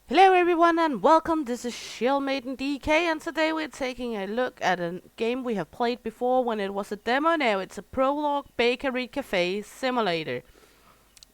Hello everyone and welcome, this is Shield Maiden DK and today we're taking a look at a game we have played before when it was a demo. Now it's a Prologue Bakery Cafe Simulator.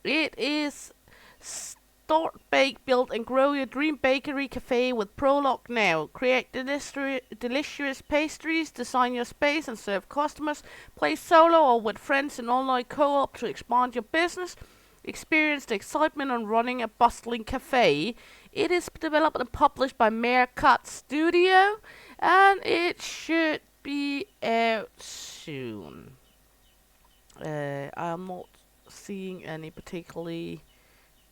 It is start, bake, build and grow your dream bakery cafe with Prologue now. Create delicious pastries, design your space and serve customers, play solo or with friends in online co-op to expand your business. Experience the excitement on running a bustling cafe. It is developed and published by Meerkat Studio, and it should be out soon. I'm not seeing any particularly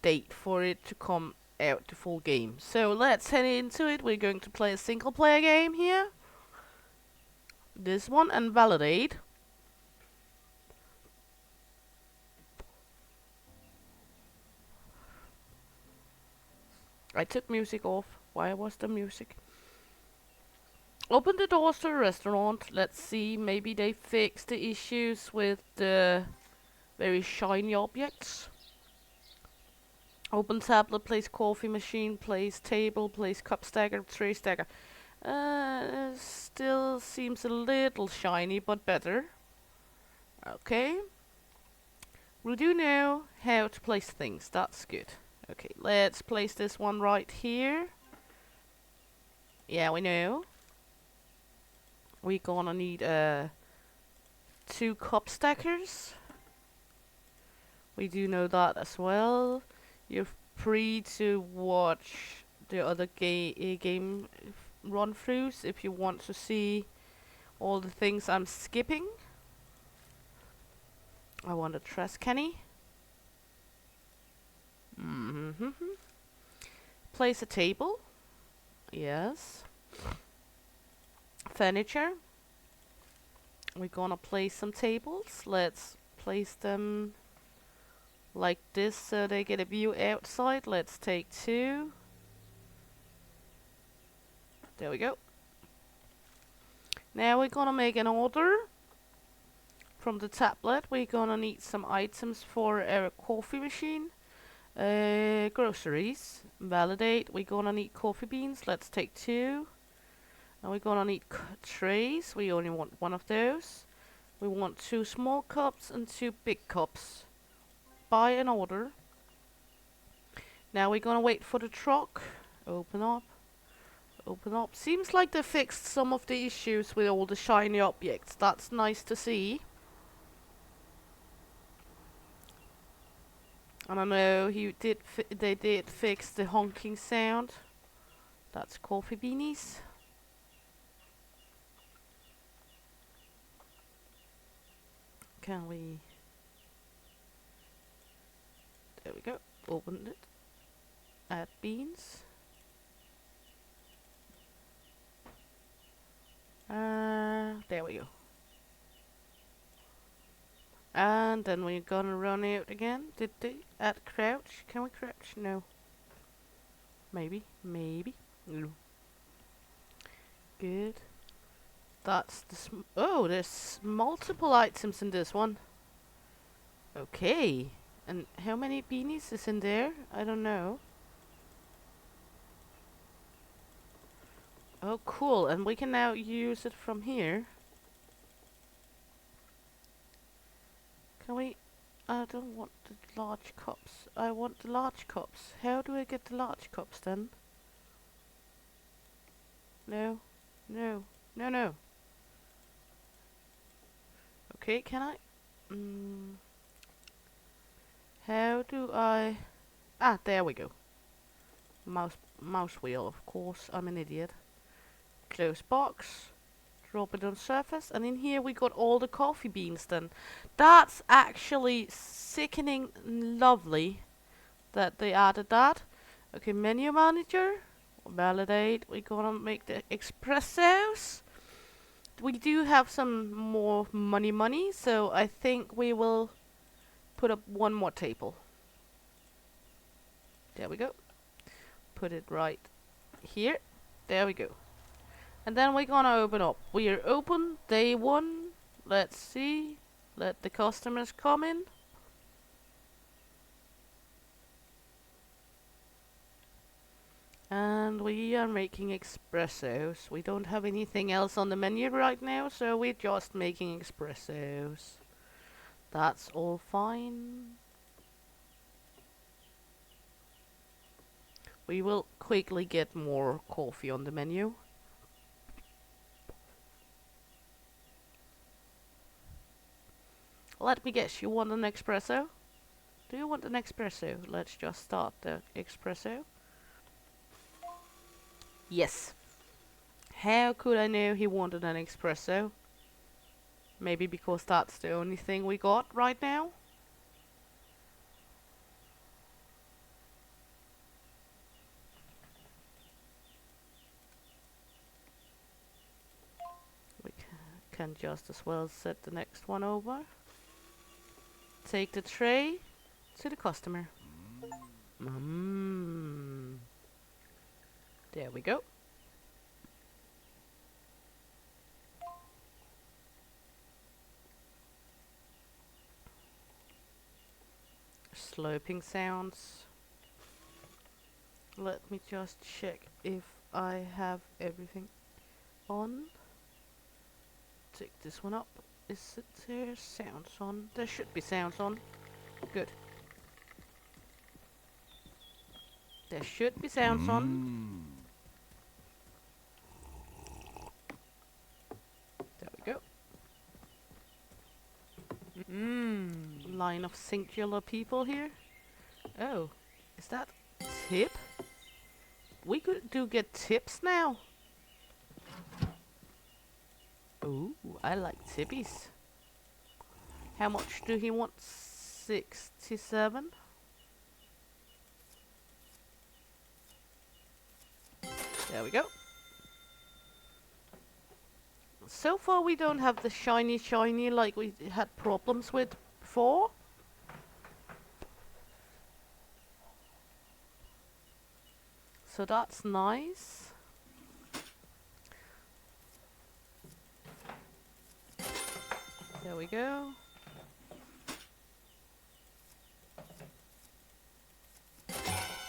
date for it to come out the full game. So let's head into it. We're going to play a single player game here. This one and validate. I took music off. Why was the music? Open the doors to a restaurant. Let's see, maybe they fixed the issues with the very shiny objects. Open tablet, place coffee machine, place table, place cup stacker, tray stacker. Still seems a little shiny, but better. Okay. We do know how to place things. That's good. Okay, let's place this one right here. Yeah, we know. We're gonna need 2 cup stackers. We do know that as well. You're free to watch the other game run-throughs if you want to see all the things I'm skipping. I want a trash canny. Place a table. Yes. Furniture. We're gonna place some tables. Let's place them like this so they get a view outside. Let's take 2. There we go. Now we're gonna make an order. From the tablet we're gonna need some items for our coffee machine. Groceries. Validate. We're gonna need coffee beans. Let's take 2. And we're gonna need trays. We only want 1 of those. We want 2 small cups and 2 big cups. Buy an order. Now we're gonna wait for the truck. Open up. Open up. Seems like they fixed some of the issues with all the shiny objects. That's nice to see. And I know they did fix the honking sound. That's coffee beanies. Can we... There we go. Open it. Add beans. There we go. And then we're gonna run out again. Did they add crouch? Can we crouch? No. Maybe. Maybe. No. Good. That's the oh, there's multiple items in this one. Okay. And how many beanies is in there? I don't know. Oh, cool. And we can now use it from here. Can we... I don't want the large cups. I want the large cups. How do I get the large cups then? No. No. No, no. Okay, can I? How do I... Ah, there we go. Mouse wheel, of course. I'm an idiot. Close box. Drop it on surface. And in here we got all the coffee beans then. That's actually sickening lovely that they added that. Okay, menu manager. Validate. We're gonna make the espressos. We do have some more money, so I think we will put up 1 more table. There we go. Put it right here. There we go. And then we're gonna open up. We are open day 1. Let's see. Let the customers come in. And we are making espressos. We don't have anything else on the menu right now, so we're just making espressos. That's all fine. We will quickly get more coffee on the menu. Let me guess, you want an espresso? Do you want an espresso? Let's just start the espresso. Yes. How could I know he wanted an espresso? Maybe because that's the only thing we got right now? We can just as well set the next one over. Take the tray to the customer. There we go. Sloping sounds. Let me just check if I have everything on. Take this one up. Is it there sounds on? There should be sounds on. Good. There should be sounds on. There we go. Line of singular people here. Oh, is that tip? We do get tips now. Ooh, I like tippies. How much do he want? 67. There we go. So far we don't have the shiny like we had problems with before. So that's nice. There we go.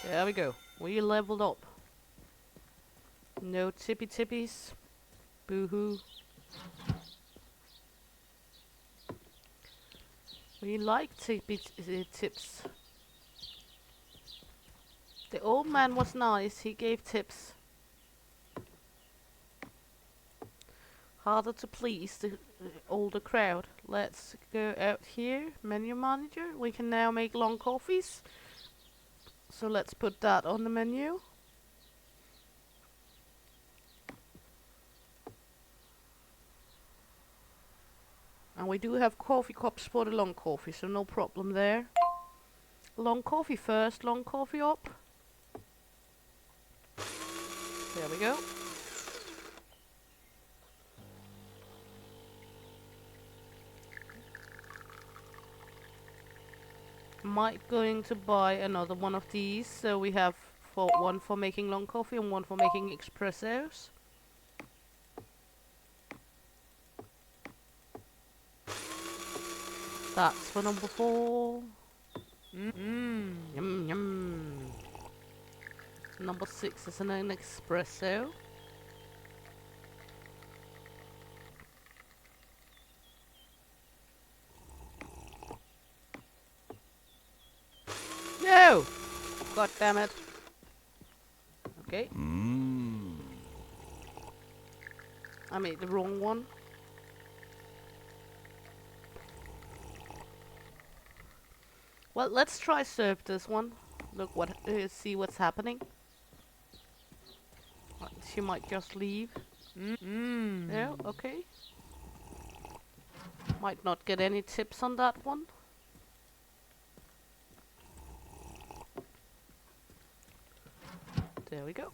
There we go. We leveled up. No tippy tippies. Boo-hoo. We like tippy tips. The old man was nice. He gave tips. Harder to please the older crowd. Let's go out here. Menu manager. We can now make long coffees. So let's put that on the menu. And we do have coffee cups for the long coffee, so no problem there. Long coffee first, long coffee up. There we go. Might going to buy another one of these, so we have one for making long coffee and one for making espressos. That's for number 4. Yum yum. Number 6 is an espresso. No! God damn it. Okay. I made the wrong one. Well, let's try serve this one. Look what, see what's happening. She might just leave. No, okay. Might not get any tips on that one. There we go.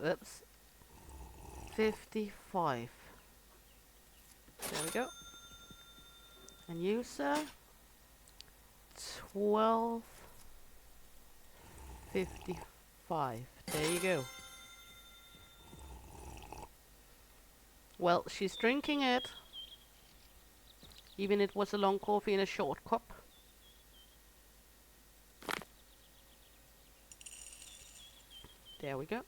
That's 55. There we go. And you, sir? 12.55. There you go. Well, she's drinking it. Even it was a long coffee in a short cup. There we go.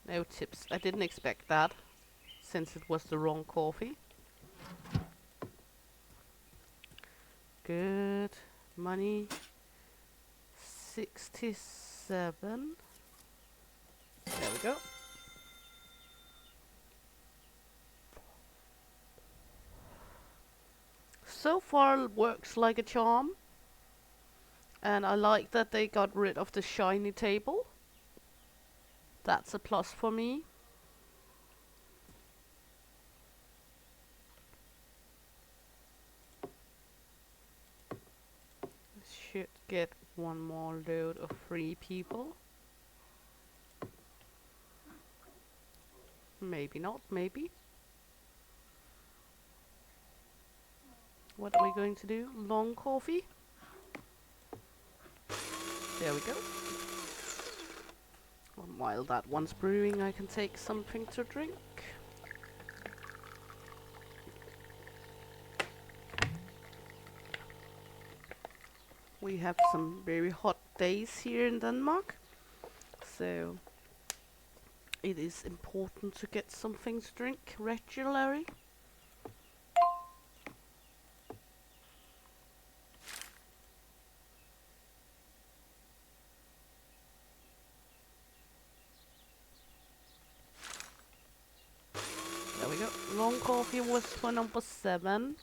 No tips. I didn't expect that, since it was the wrong coffee. Good. Money. 67. There we go. So far it works like a charm. And I like that they got rid of the shiny table. That's a plus for me. Should get one more load of free people. Maybe not, maybe. What are we going to do? Long coffee? There we go. And while that one's brewing, I can take something to drink. We have some very hot days here in Denmark, so it is important to get something to drink regularly. There we go. Long coffee was for number 7.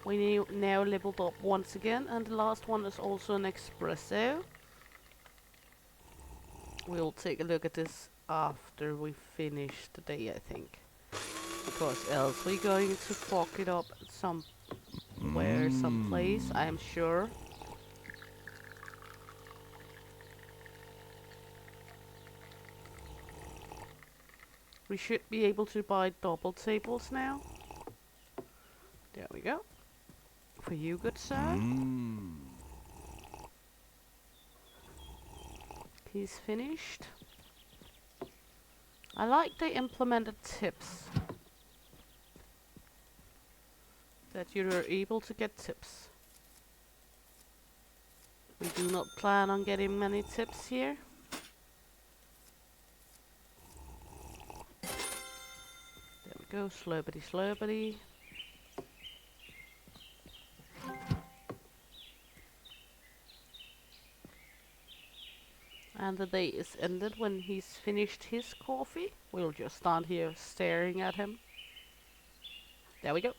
We now leveled up once again, and the last one is also an espresso. We'll take a look at this after we finish the day, I think. Because else we're going to fuck it up somewhere, someplace, I'm sure. We should be able to buy double tables now. There we go. For you, good sir. He's finished. I like they implemented tips. That you are able to get tips. We do not plan on getting many tips here. There we go, slurpity slurpity. And the day is ended when he's finished his coffee. We'll just stand here staring at him. There we go.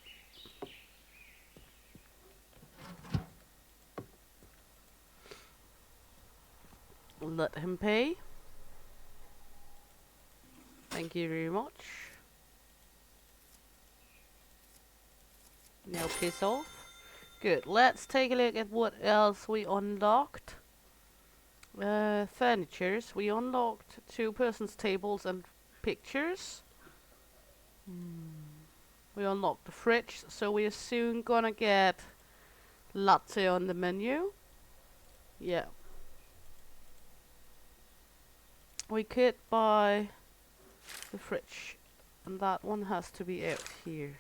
Let him pay. Thank you very much. Now piss off. Good, let's take a look at what else we unlocked. Furnitures. We unlocked 2 persons tables and pictures. We unlocked the fridge, so we are soon gonna get latte on the menu. Yeah. We could buy the fridge, and that one has to be out here.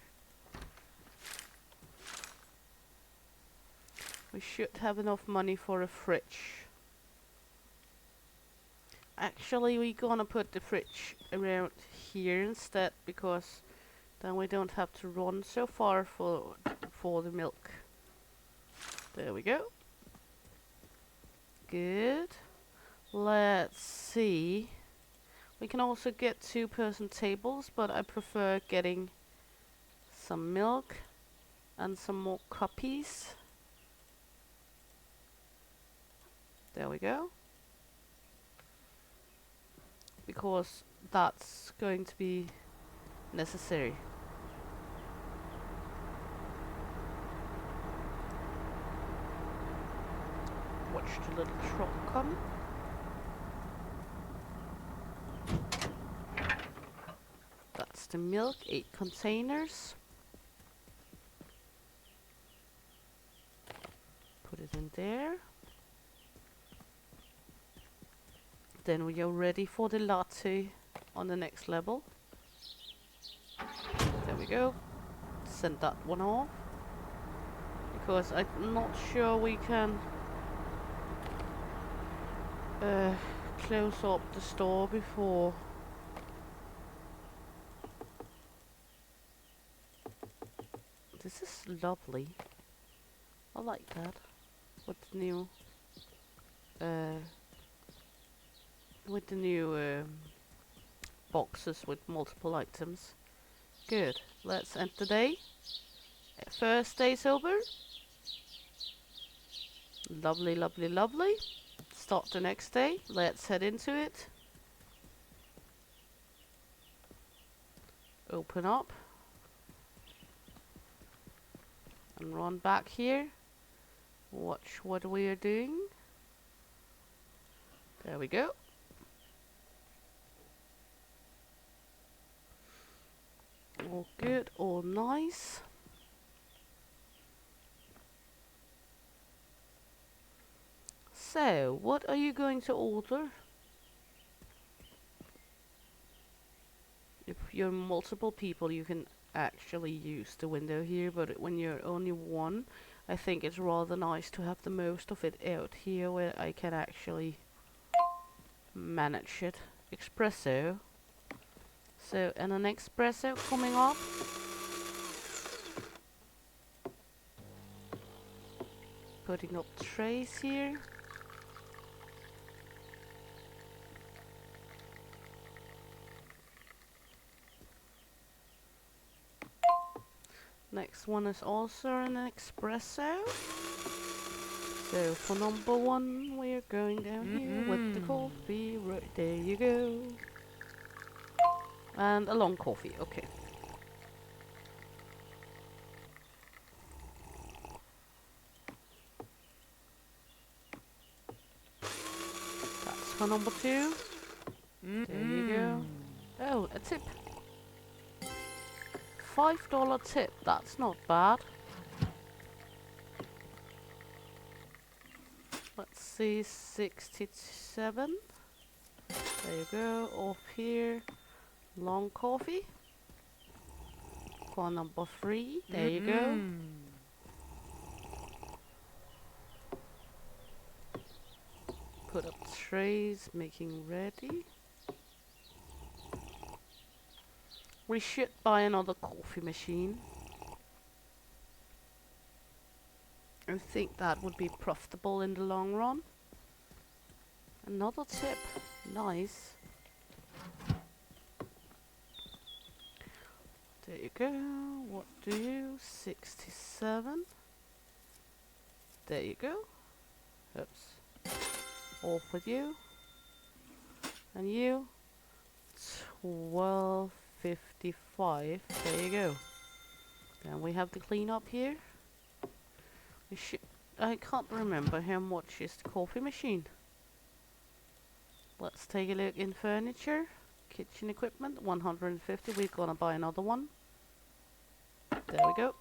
We should have enough money for a fridge. Actually, we're gonna put the fridge around here instead, because then we don't have to run so far for the milk. There we go. Good. Let's see. We can also get 2-person tables, but I prefer getting some milk and some more cuppies. There we go. Because that's going to be necessary. Watch the little truck come. That's the milk, 8 containers. Put it in there. Then we are ready for the latte on the next level. There we go. Send that one off. Because I'm not sure we can close up the store before. This is lovely. I like that. With the new boxes with multiple items. Good. Let's end the day. First day's over. Lovely, lovely, lovely. Start the next day. Let's head into it. Open up. And run back here. Watch what we are doing. There we go. All good, all nice. So, what are you going to order? If you're multiple people, you can actually use the window here, but when you're only one, I think it's rather nice to have the most of it out here where I can actually manage it. Espresso. So, and an espresso coming up. Putting up trays here. Next one is also an espresso. So for number one, we're going down here with the coffee. Right there you go. And a long coffee, okay. That's for number two. There you go. Oh, a tip. $5 tip, that's not bad. Let's see, 67. There you go, off here. Long coffee. For number 3, there you go. Put up trays, making ready. We should buy another coffee machine. I think that would be profitable in the long run. Another tip. Nice. There you go. What do you? 67. There you go. Oops. Off with you. And you. 12.55. There you go. Then we have the cleanup here. We should. I can't remember how much is the coffee machine. Let's take a look in furniture. Kitchen equipment, 150. We're gonna buy another one. There we go.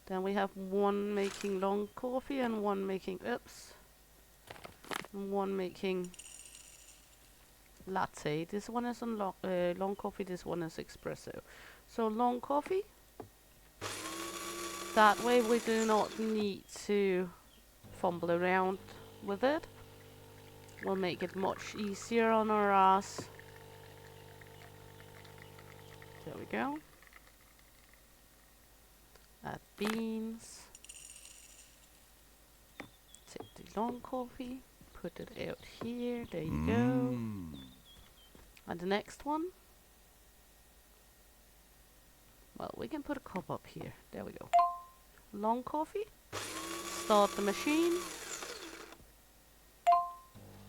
Then we have one making long coffee and one making, oops. And one making latte. This one is on long coffee, this one is espresso. So long coffee. That way we do not need to fumble around with it. We'll make it much easier on our ass. There we go. Add beans. Take the long coffee. Put it out here. There you go. And the next one. Well, we can put a cup up here. There we go. Long coffee. Start the machine.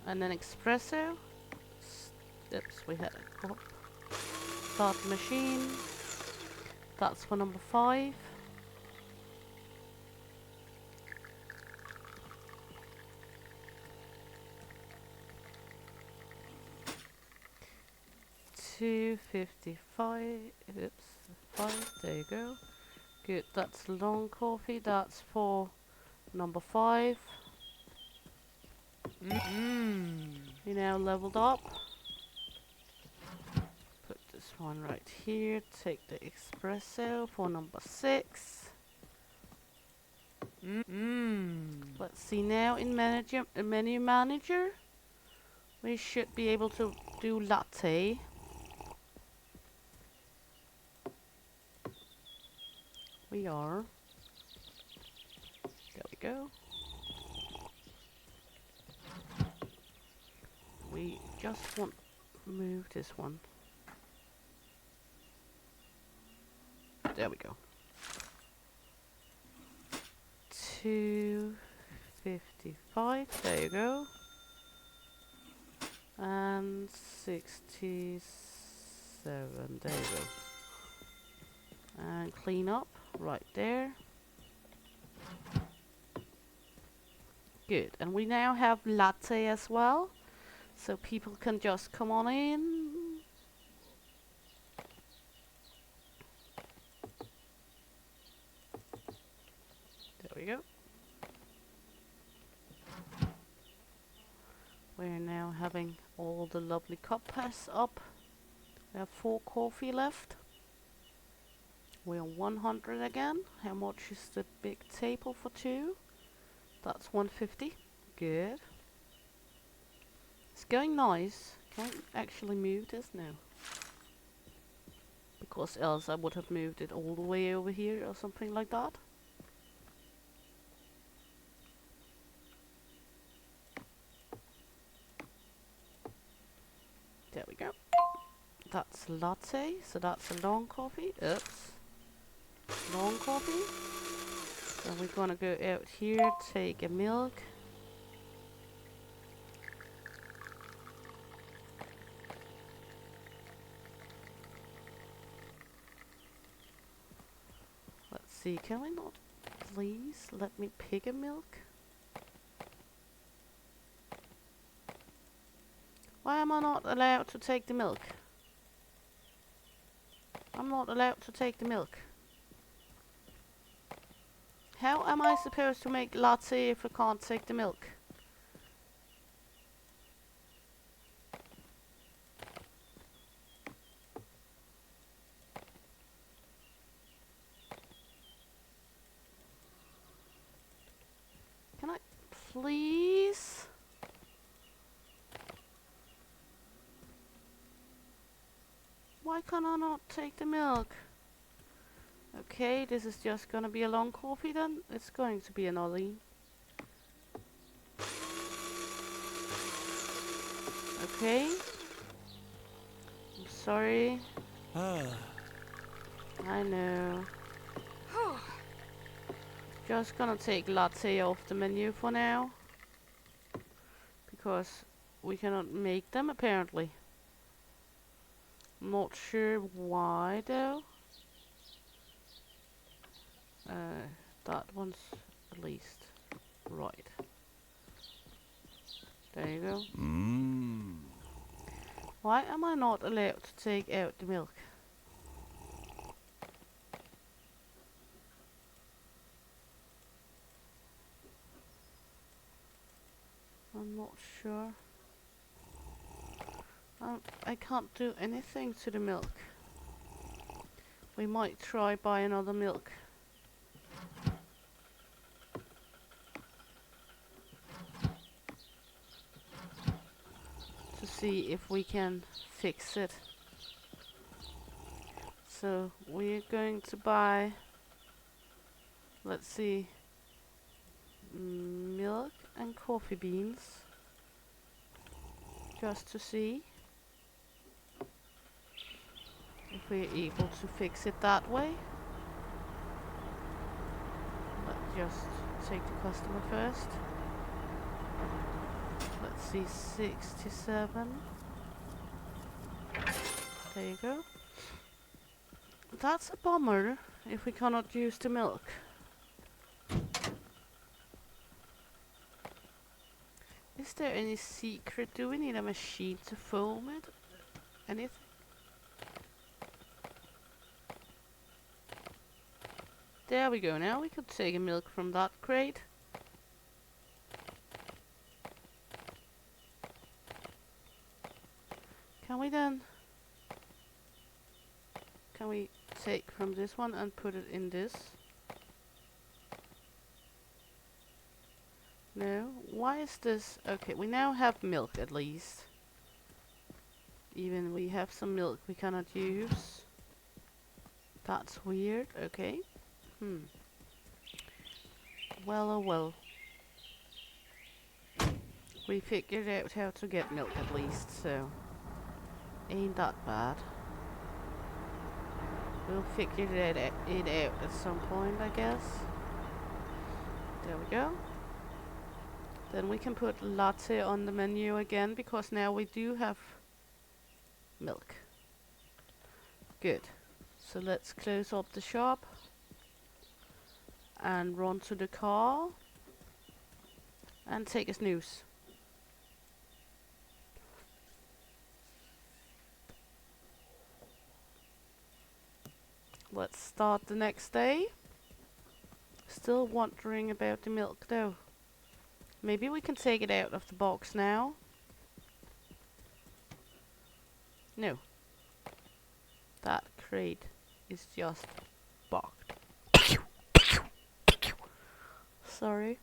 And then espresso. Oops, we had a cup. Start the machine. That's for number 5. $2.55. Oops, 5. There you go. Good. That's long coffee. That's for number 5. You now leveled up. Put One right here. Take the espresso for number 6. Let's see now in menu manager. We should be able to do latte. We are. There we go. We just want to move this one. There we go. 255. There you go. And 67. There you go. And clean up right there. Good. And we now have latte as well. So people can just come on in. There we go. We're now having all the lovely cups up. We have 4 coffee left. We're on 100 again. How much is the big table for 2? That's 150. Good. It's going nice. Can I actually move this now? Because else I would have moved it all the way over here or something like that. There we go. That's latte, so that's a long coffee. Oops. Long coffee. So we're gonna go out here, take a milk. Let's see, can we not please let me pick a milk? Why am I not allowed to take the milk? I'm not allowed to take the milk. How am I supposed to make latte if I can't take the milk? Can I please? Why can I not take the milk? Okay, this is just gonna be a long coffee then. It's going to be an ollie. Okay. I'm sorry. I know. Just gonna take latte off the menu for now. Because we cannot make them apparently. I'm not sure why though. That one's at least right. There you go. Why am I not allowed to take out the milk? I'm not sure. I can't do anything to the milk. We might try buy another milk. To see if we can fix it. So we're going to buy, let's see, milk and coffee beans. Just to see if we're able to fix it that way. Let's just take the customer first. Let's see, 67. There you go. That's a bummer if we cannot use the milk. Is there any secret? Do we need a machine to foam it? Anything? There we go. Now we could take a milk from that crate. Can we then? can we take from this one and put it in this? No, why is this? Okay, we now have milk at least. Even we have some milk we cannot use. That's weird, okay. Well, oh well. We figured out how to get milk at least, so ain't that bad. We'll figure it out at some point, I guess. There we go. Then we can put latte on the menu again, because now we do have milk. Good. So let's close up the shop and run to the car and take a snooze. Let's start the next day. Still wondering about the milk though. Maybe we can take it out of the box now. No. That crate is just bugged. Sorry.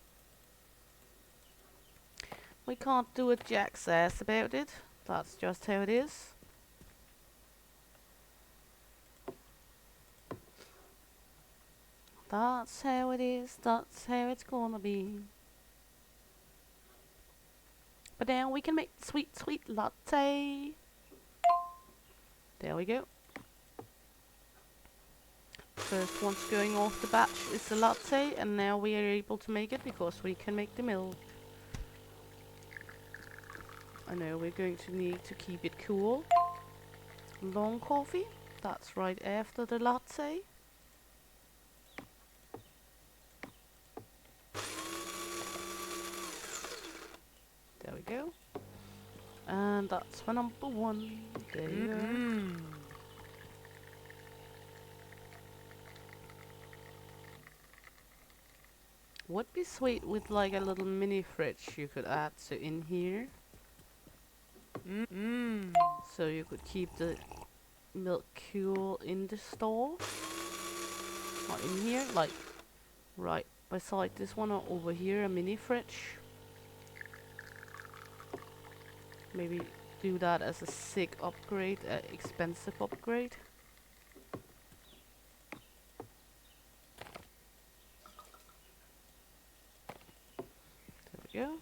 We can't do a jack's ass about it. That's just how it is. That's how it is. That's how it's gonna be. But now we can make sweet, sweet latte. There we go. First one's going off the batch is the latte, and now we are able to make it because we can make the milk. I know we're going to need to keep it cool. Long coffee, that's right after the latte. There we go. And that's for number one. There you go. Would be sweet with like a little mini fridge you could add to in here. So you could keep the milk cool in the store. Not in here, like right beside this one or over here, a mini fridge. Maybe do that as a sick upgrade, expensive upgrade. There we go.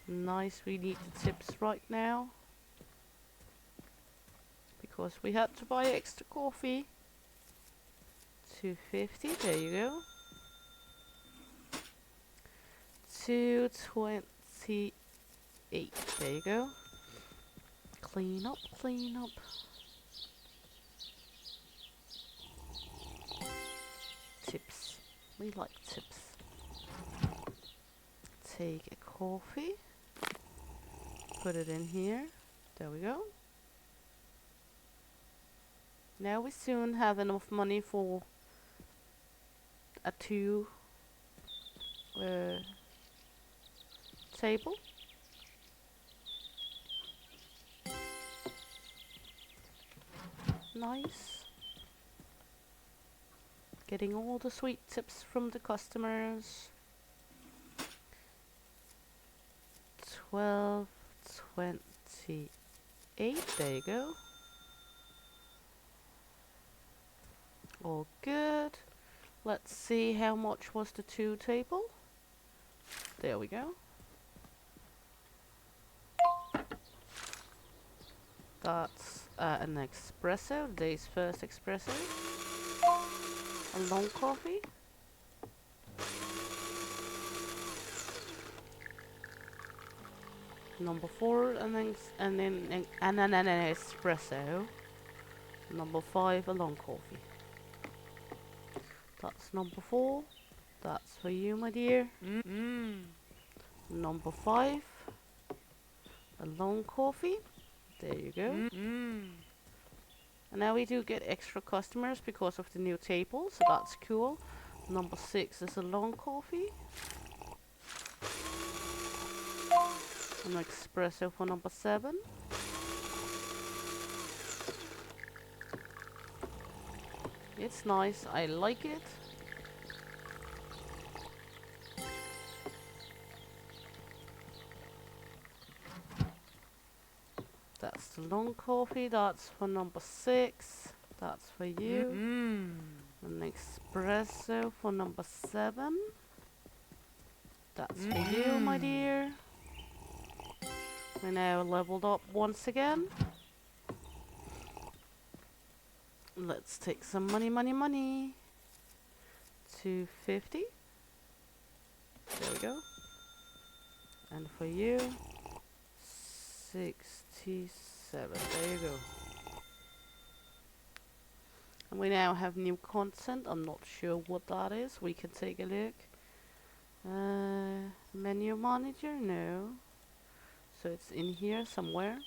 Nice, we need the tips right now. Because we had to buy extra coffee. $2.50, there you go. $2.28, there you go. Clean up, clean up. Tips, we like tips. Take a coffee, put it in here, there we go. Now we soon have enough money for a two table. Nice. Getting all the sweet tips from the customers. $12.28. There you go. All good. Let's see how much was the two table. There we go. That's an espresso, the day's first espresso. A long coffee. Number 4, and then an espresso. Number 5, a long coffee. That's number 4. That's for you, my dear. Number 5, a long coffee. There you go. And now we do get extra customers because of the new table, so that's cool. Number 6 is a long coffee. An espresso for number 7. It's nice. I like it. That's the long coffee. That's for number 6. That's for you. An espresso for number 7. That's for you, my dear. We're now leveled up once again. Let's take some money, money, money. 250. There we go. And for you, 67. There you go. And we now have new content. I'm not sure what that is. We can take a look. Menu manager? No. So it's in here somewhere.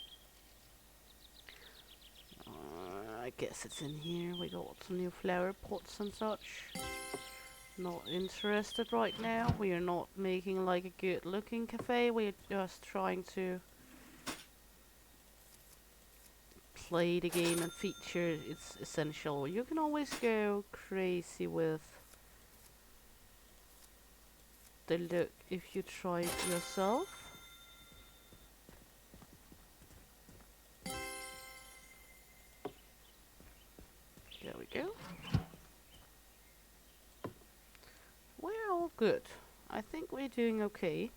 I guess it's in here. We got some new flower pots and such. Not interested right now. We are not making like a good looking cafe. We're just trying to play the game and feature its essential. You can always go crazy with the look if you try it yourself. There we go. We're all good. I think we're doing okay.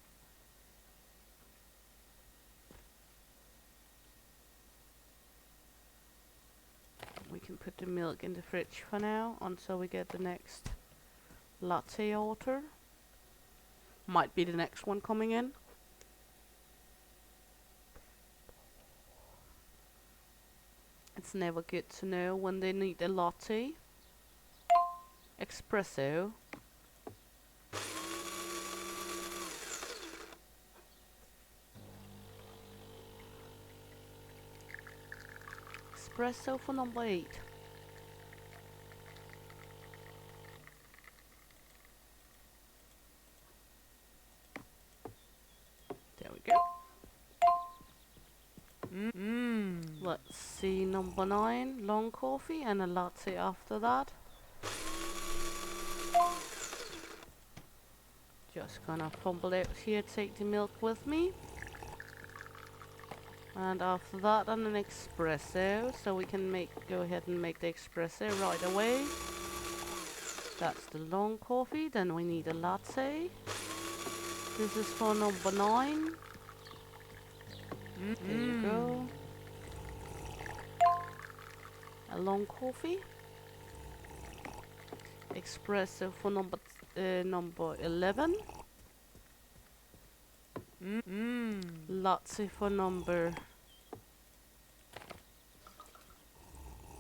We can put the milk in the fridge for now until we get the next latte order. Might be the next one coming in. It's never good to know when they need a latte. Espresso. Espresso for number 8. There we go. Let's see, number 9, long coffee and a latte after that. Just gonna fumble out here, take the milk with me. And after that, an espresso, so we can go ahead and make the espresso right away. That's the long coffee. Then we need a latte. This is for number 9. There you go. A long coffee. Espresso for number 11. Latte for number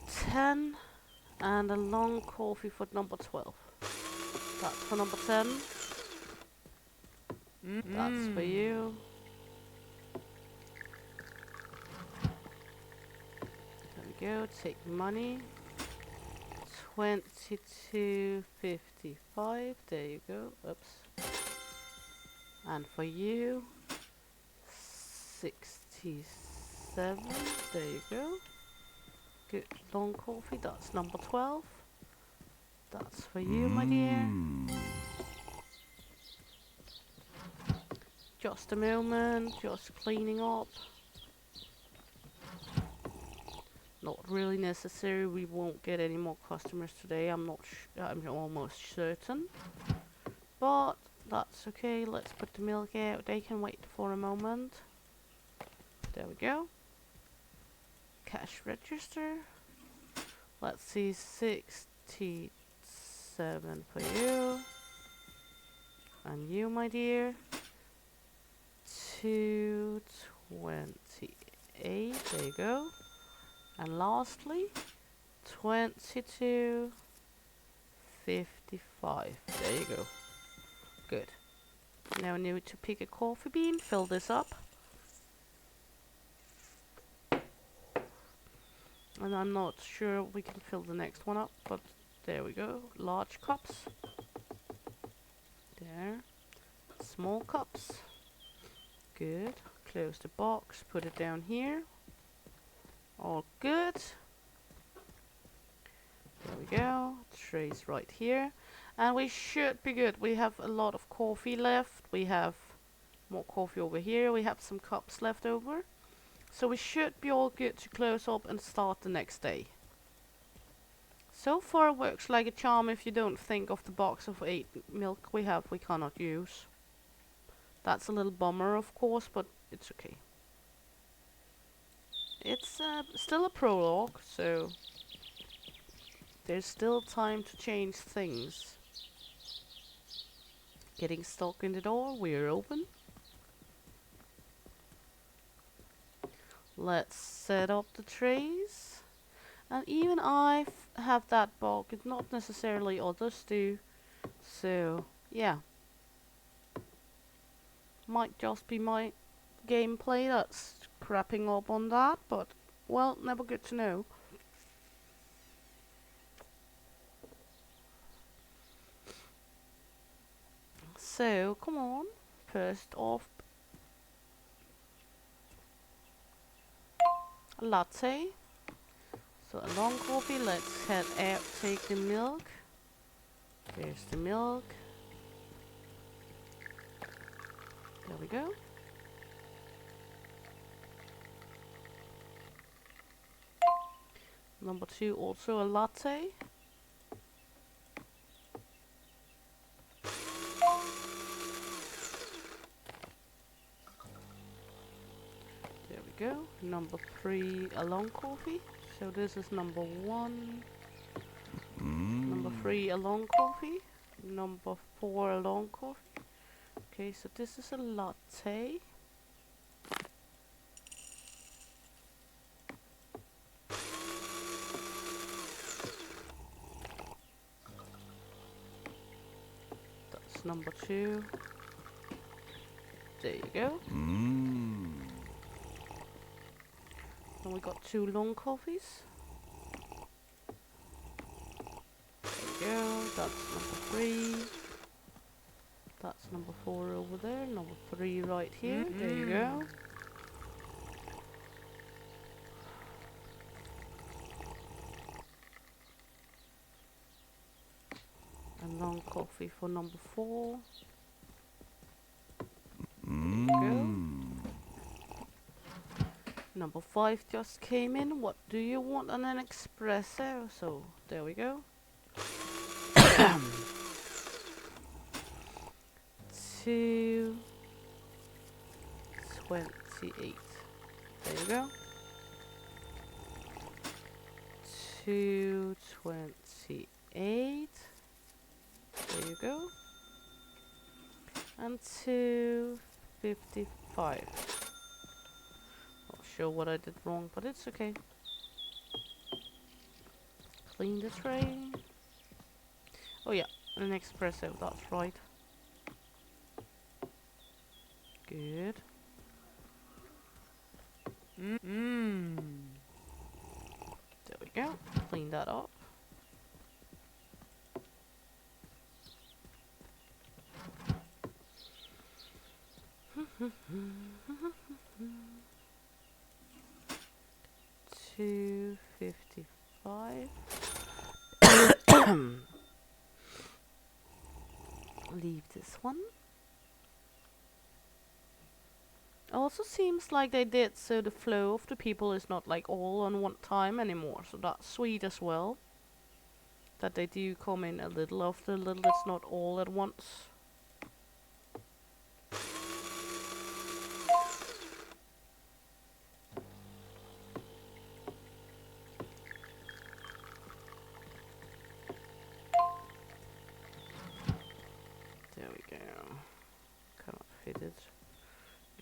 10. And a long coffee for number 12. That's for number 10. That's for you. There we go. Take money. 22.55. There you go. Oops. And for you, 67. There you go. Good long coffee. That's number 12. That's for you, my dear. Just a moment. Just cleaning up. Not really necessary. We won't get any more customers today. I'm almost certain. But that's okay. Let's put the milk out. They can wait for a moment. There we go. Cash register. Let's see, 67 for you. And you, my dear. 228. There you go. And lastly, 22.55. There you go. Good. Now I need to pick a coffee bean, fill this up. And I'm not sure we can fill the next one up, but there we go. Large cups. There. Small cups. Good. Close the box, put it down here. All good. There we go. Trays right here. And we should be good. We have a lot of coffee left. We have more coffee over here. We have some cups left over. So we should be all good to close up and start the next day. So far works like a charm if you don't think of the box of 8 milk we have we cannot use. That's a little bummer of course, but it's okay. It's still a prologue, so there's still time to change things. Getting stuck in the door, we're open. Let's set up the trays. And even I have that bulk, it's not necessarily others do. So, yeah. Might just be my gameplay that's crapping up on that, but, well, never good to know. So, come on. First off, a latte. So a long coffee, let's head out, take the milk. There's the milk. There we go. Number 2, also a latte. There we go. Number 3, a long coffee. So this is number 1. Number 3, a long coffee. Number 4, a long coffee. Okay, so this is a latte. That's number 2. There you go. And we got 2 long coffees. There we go. That's number 3. That's number 4 over there. Number 3 right here. There you go. And long coffee for number 4. There you go. Number 5 just came in. What do you want? And an espresso. So there we go. 2:28. There you go. 2:28. There you go. And 2:55. Not sure what I did wrong, but it's okay. Clean the tray. Oh yeah, an espresso, that's right. Good. There we go. Clean that up. $2.55. Leave this one. Also seems like they did so the flow of the people is not like all on one time anymore, so that's sweet as well. That they do come in a little after a little, it's not all at once. There we go. Cannot fit it.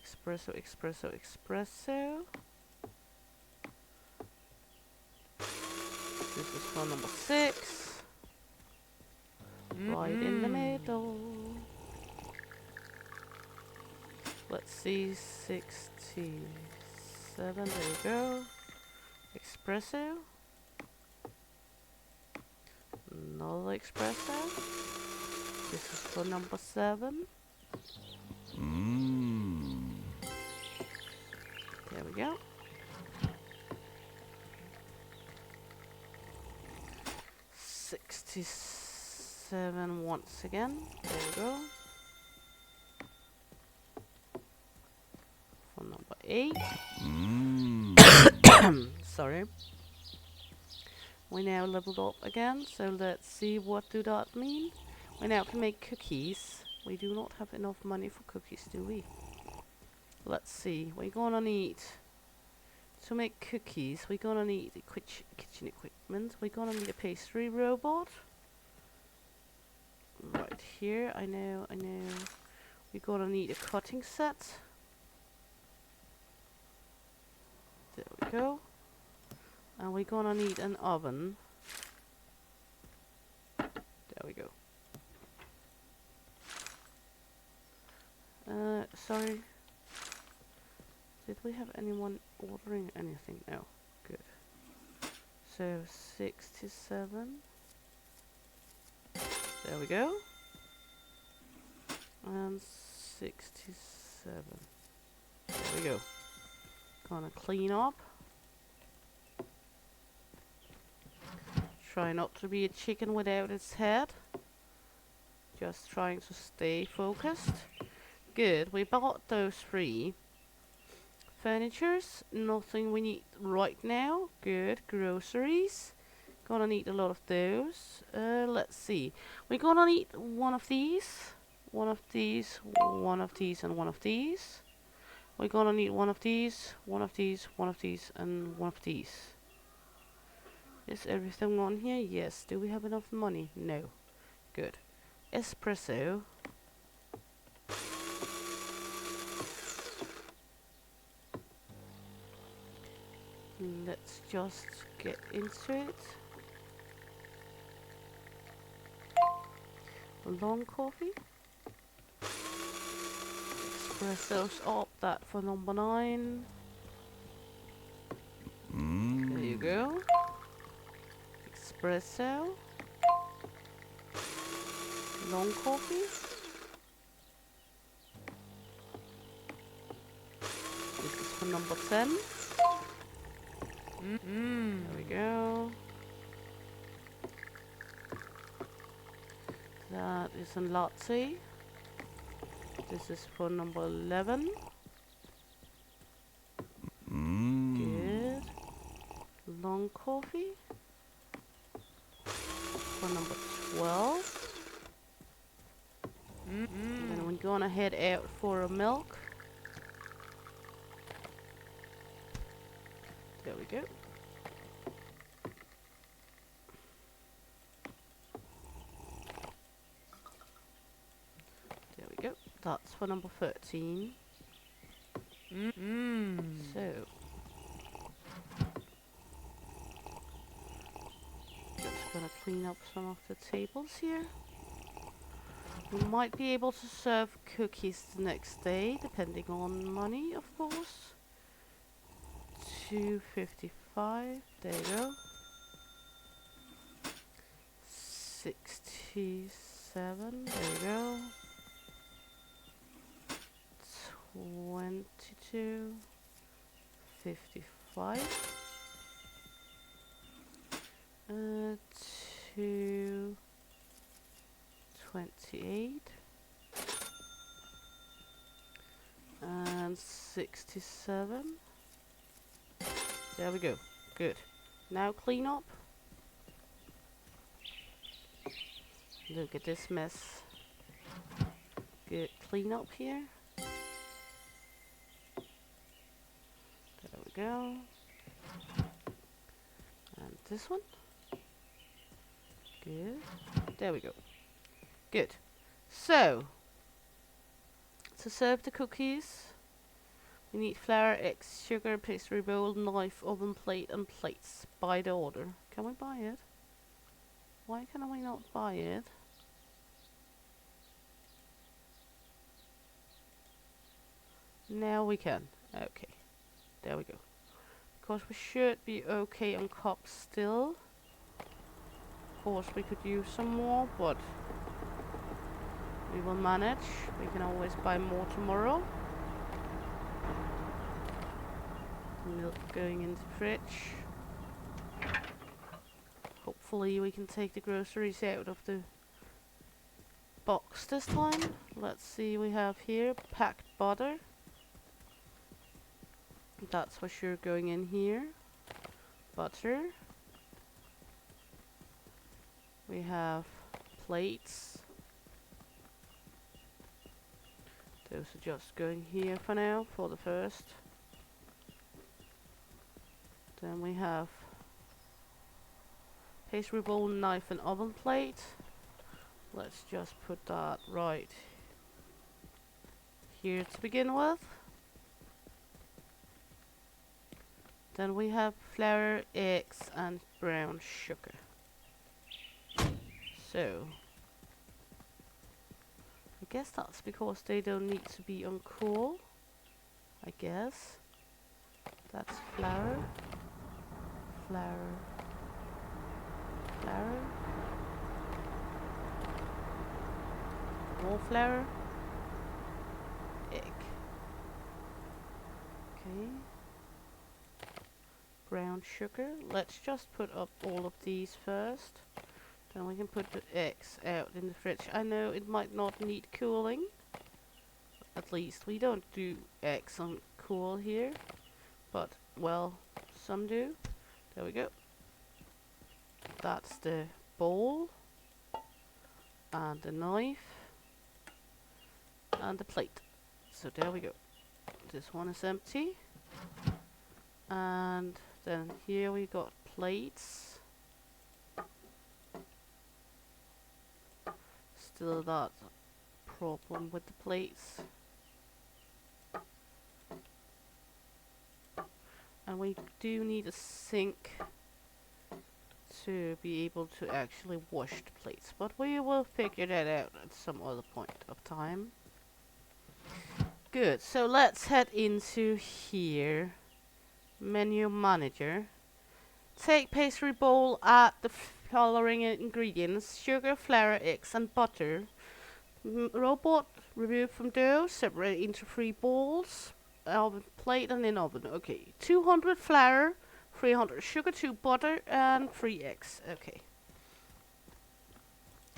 Espresso, espresso, espresso. This is for number 6. Right in the middle. Let's see, 67. There you go. Espresso. Another espresso. This is for number 7. There we go. 67 once again. There we go. For number 8. Sorry. We now leveled up again, so let's see what do that mean. We now can make cookies. We do not have enough money for cookies, do we? Let's see. We're gonna need, to make cookies, we're gonna need kitchen equipment. We're gonna need a pastry robot. Right here, I know. We're gonna need a cutting set. There we go. And we're gonna need an oven. There we go. Sorry. Did we have anyone ordering anything? No. Good. So 67. There we go. And 67. There we go. Gonna clean up. Try not to be a chicken without its head. Just trying to stay focused. Good, we bought those 3 furnitures. Nothing we need right now. Good, groceries. Gonna need a lot of those. Let's see. We're gonna need one of these, one of these, one of these, and one of these. We're gonna need one of these, one of these, one of these, and one of these. Is everything on here? Yes. Do we have enough money? No. Good. Espresso. Let's just get into it. Long coffee. Espresso's up. That for number 9. There you go. Espresso. Long coffee. This is for number 10. There we go. That is a latte. This is for number 11. Good. Long coffee. For number 12. And then we're gonna head out for a milk. There we go. There we go. That's for number 13. So just gonna clean up some of the tables here. We might be able to serve cookies the next day, depending on money, of course. 255. There you go. 67. There you go. 22. 55. 228. And 67. There we go. Good. Now clean up. Look at this mess. Good. Clean up here. There we go. And this one. Good. There we go. Good. So, to serve the cookies, we need flour, eggs, sugar, pastry bowl, knife, oven plate, and plates. By the order. Can we buy it? Why can we not buy it? Now we can. Okay. There we go. Because we should be okay on cups still. Of course we could use some more, but we will manage. We can always buy more tomorrow. Milk going into the fridge. hopefully we can take the groceries out of the box this time. Let's see, we have here packed butter. That's for sure going in here. Butter. We have plates. Those are just going here for now, for the first. Then we have pastry bowl, knife and oven plate. Let's just put that right here to begin with. Then we have flour, eggs and brown sugar. So, I guess that's because they don't need to be on cool. I guess. That's flour, flour, flour, more flour, egg. Okay. Brown sugar. Let's just put up all of these first. Then we can put the eggs out in the fridge. I know it might not need cooling. At least we don't do eggs on cool here. But, well, some do. There we go. That's the bowl. And the knife. And the plate. So there we go. This one is empty. And then here we got plates. Still that problem with the plates. And we do need a sink to be able to actually wash the plates. But we will figure that out at some other point of time. Good, so let's head into here. Menu manager. Take pastry bowl, add the following ingredients: sugar, flour, eggs and butter. Robot remove from dough, separate into 3 bowls. Oven plate and in oven. Okay, 200 flour, 300 sugar, 2 butter and 3 eggs. Okay.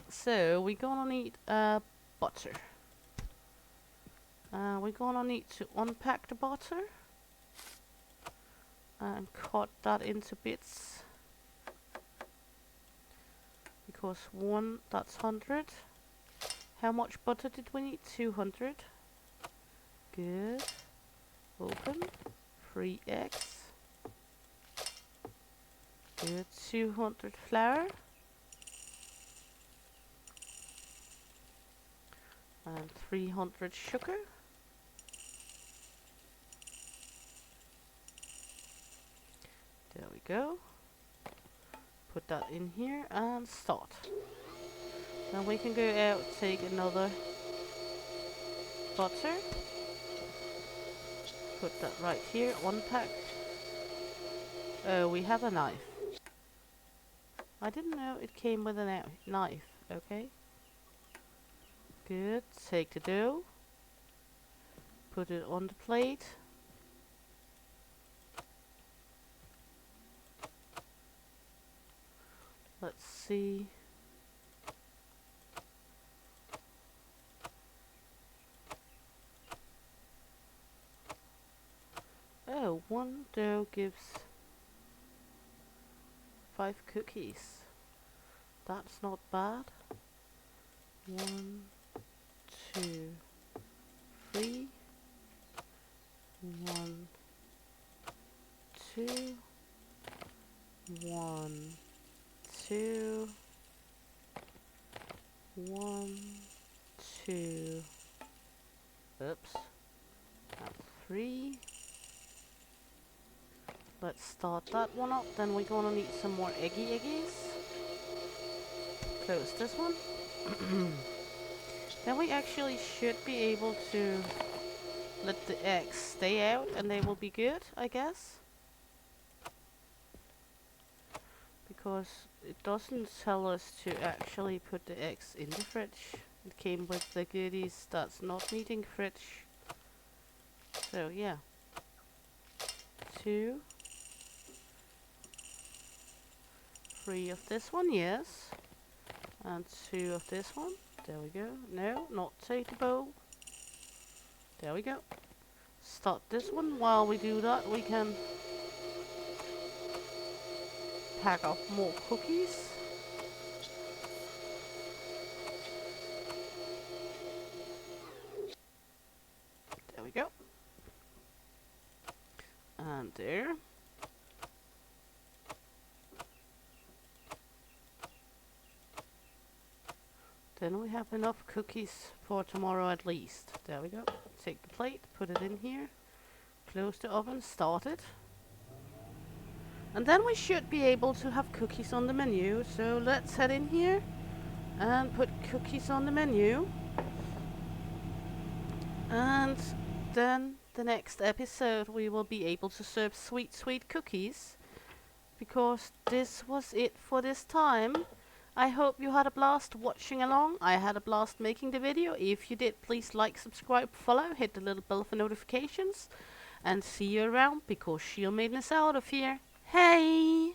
So we're gonna need butter. We're gonna need to unpack the butter and cut that into bits, because one, that's 100. How much butter did we need? 200. Good. Open. 3 eggs. Good. 200 flour. And 300 sugar. There we go. Put that in here and start. Then we can go out, take another butter. Put that right here, unpacked. Oh, we have a knife. I didn't know it came with a knife. Okay. Good. Take the dough. Put it on the plate. Let's see. Oh, one dough gives 5 cookies. That's not bad. 1, 2, 3. 1, 2. 1, 2. 1, 2. Oops. And 3. Let's start that one up. Then we're gonna need some more eggies. Close this one. Then we actually should be able to let the eggs stay out and they will be good, I guess. Because it doesn't tell us to actually put the eggs in the fridge. It came with the goodies that's not needing fridge. So yeah. 2, 3 of this one, yes. And 2 of this one. There we go. No, not take the bowl. There we go. Start this one. While we do that, we can pack up more cookies. There we go. And there. Then we have enough cookies for tomorrow at least. There we go. Take the plate, put it in here. Close the oven, start it. And then we should be able to have cookies on the menu. So let's head in here and put cookies on the menu. And then the next episode we will be able to serve sweet, sweet cookies. Because this was it for this time. I hope you had a blast watching along. I had a blast making the video. If you did, please like, subscribe, follow, hit the little bell for notifications. And see you around because Shield Maiden is out of here. Hey!